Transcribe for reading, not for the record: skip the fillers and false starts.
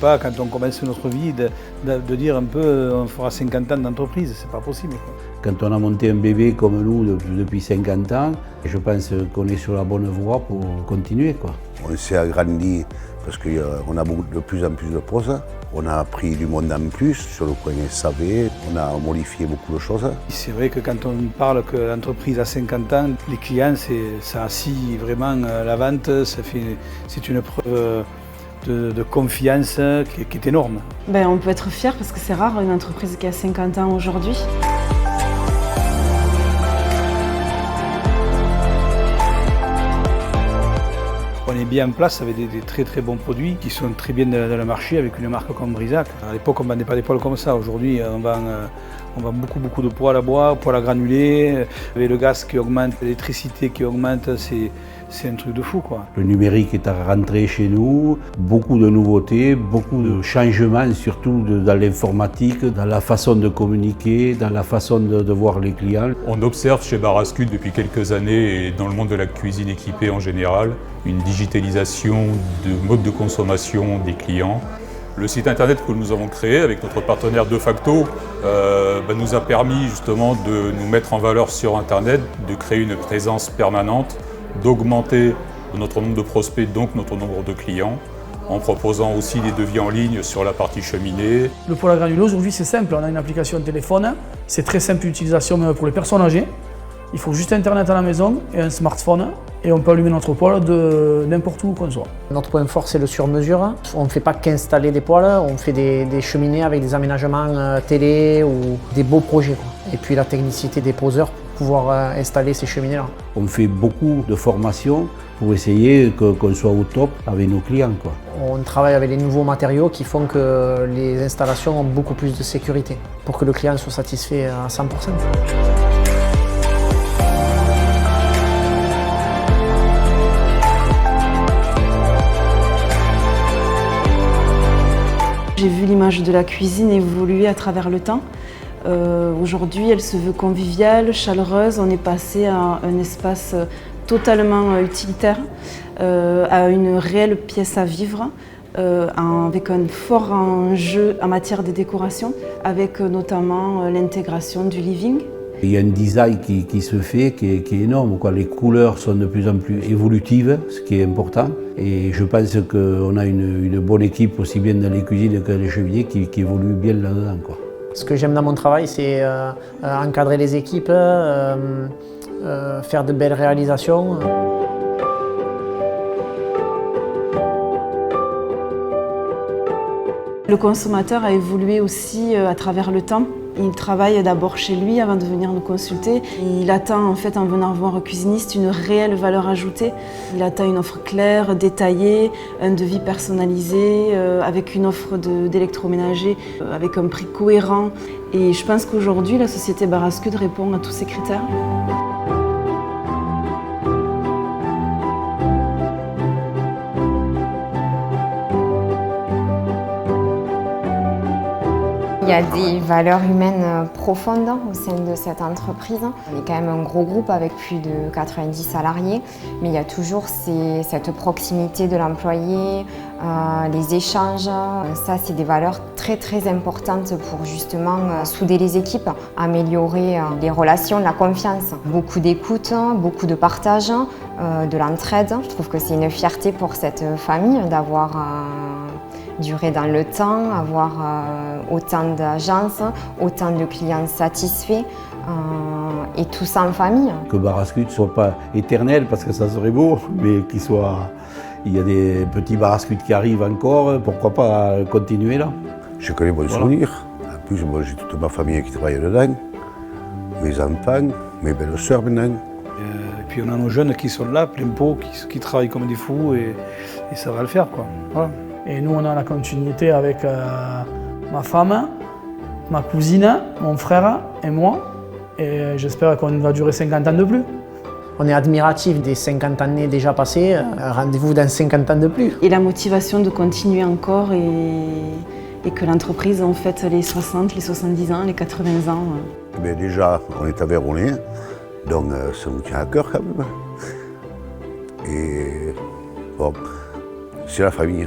pas, quand on commence notre vie, de dire un peu on fera 50 ans d'entreprise, c'est pas possible, quoi. Quand on a monté un bébé comme nous depuis 50 ans, je pense qu'on est sur la bonne voie pour continuer, quoi. On s'est agrandi parce qu'on a de plus en plus de postes. On a appris du monde en plus sur le coin SAV, on a modifié beaucoup de choses. C'est vrai que quand on parle que l'entreprise a 50 ans, les clients, ça assit vraiment la vente, c'est une preuve de confiance qui est énorme. On peut être fier parce que c'est rare une entreprise qui a 50 ans aujourd'hui. On est bien en place avec des très très bons produits qui sont très bien dans le marché avec une marque comme Brisac. À l'époque on ne vendait pas des poêles comme ça, aujourd'hui on vend beaucoup de poêles à bois, poêles à granulés, avec le gaz qui augmente, l'électricité qui augmente, c'est un truc de fou, quoi. Le numérique est rentré chez nous, beaucoup de nouveautés, beaucoup de changements, surtout dans l'informatique, dans la façon de communiquer, dans la façon de voir les clients. On observe chez Barascut depuis quelques années et dans le monde de la cuisine équipée en général, une digitalisation de mode de consommation des clients. Le site internet que nous avons créé avec notre partenaire De Facto nous a permis justement de nous mettre en valeur sur internet, de créer une présence permanente, d'augmenter notre nombre de prospects, donc notre nombre de clients, en proposant aussi des devis en ligne sur la partie cheminée. Le poêle à granulés, aujourd'hui c'est simple, on a une application téléphone, c'est très simple d'utilisation même pour les personnes âgées. Il faut juste internet à la maison et un smartphone et on peut allumer notre poêle de n'importe où qu'on soit. Notre point fort c'est le sur-mesure. On ne fait pas qu'installer des poêles, on fait des cheminées avec des aménagements télé ou des beaux projets, quoi. Et puis la technicité des poseurs pour pouvoir installer ces cheminées-là. On fait beaucoup de formations pour essayer qu'on soit au top avec nos clients, quoi. On travaille avec les nouveaux matériaux qui font que les installations ont beaucoup plus de sécurité pour que le client soit satisfait à 100%. J'ai vu l'image de la cuisine évoluer à travers le temps. Aujourd'hui, elle se veut conviviale, chaleureuse. On est passé à un espace totalement utilitaire, à une réelle pièce à vivre, avec un fort enjeu en matière de décoration, avec notamment l'intégration du living. Il y a un design qui se fait qui est énorme, quoi. Les couleurs sont de plus en plus évolutives, ce qui est important. Et je pense qu'on a une bonne équipe, aussi bien dans les cuisines que dans les cheminées, qui évolue bien là-dedans, quoi. Ce que j'aime dans mon travail, c'est encadrer les équipes, faire de belles réalisations. Le consommateur a évolué aussi à travers le temps. Il travaille d'abord chez lui avant de venir nous consulter. Il attend en fait en venant voir un cuisiniste une réelle valeur ajoutée. Il attend une offre claire, détaillée, un devis personnalisé, avec une offre d'électroménager, avec un prix cohérent. Et je pense qu'aujourd'hui, la société Barascut répond à tous ces critères. Il y a des valeurs humaines profondes au sein de cette entreprise. On est quand même un gros groupe avec plus de 90 salariés, mais il y a toujours cette proximité de l'employé, les échanges. Ça, c'est des valeurs très très importantes pour justement souder les équipes, améliorer les relations, la confiance. Beaucoup d'écoute, beaucoup de partage, de l'entraide. Je trouve que c'est une fierté pour cette famille d'avoir durer dans le temps, avoir autant d'agences, autant de clients satisfaits et tout ça en famille. Que Barascut ne soit pas éternel parce que ça serait beau, mais il y a des petits Barascut qui arrivent encore, pourquoi pas continuer là? J'ai que les bons souvenirs. En plus, moi, j'ai toute ma famille qui travaille dedans, mes enfants, mes belles-sœurs maintenant. Et puis on a nos jeunes qui sont là, plein pot, qui travaillent comme des fous et ça va le faire, quoi. Voilà. Et nous, on a la continuité avec ma femme, ma cousine, mon frère et moi. Et j'espère qu'on va durer 50 ans de plus. On est admiratif des 50 années déjà passées. Rendez-vous dans 50 ans de plus. Et la motivation de continuer encore et que l'entreprise en fait les 60, les 70 ans, les 80 ans. Mais déjà, on est Aveyronais, donc ça nous tient à cœur quand même. Et bon, c'est la famille.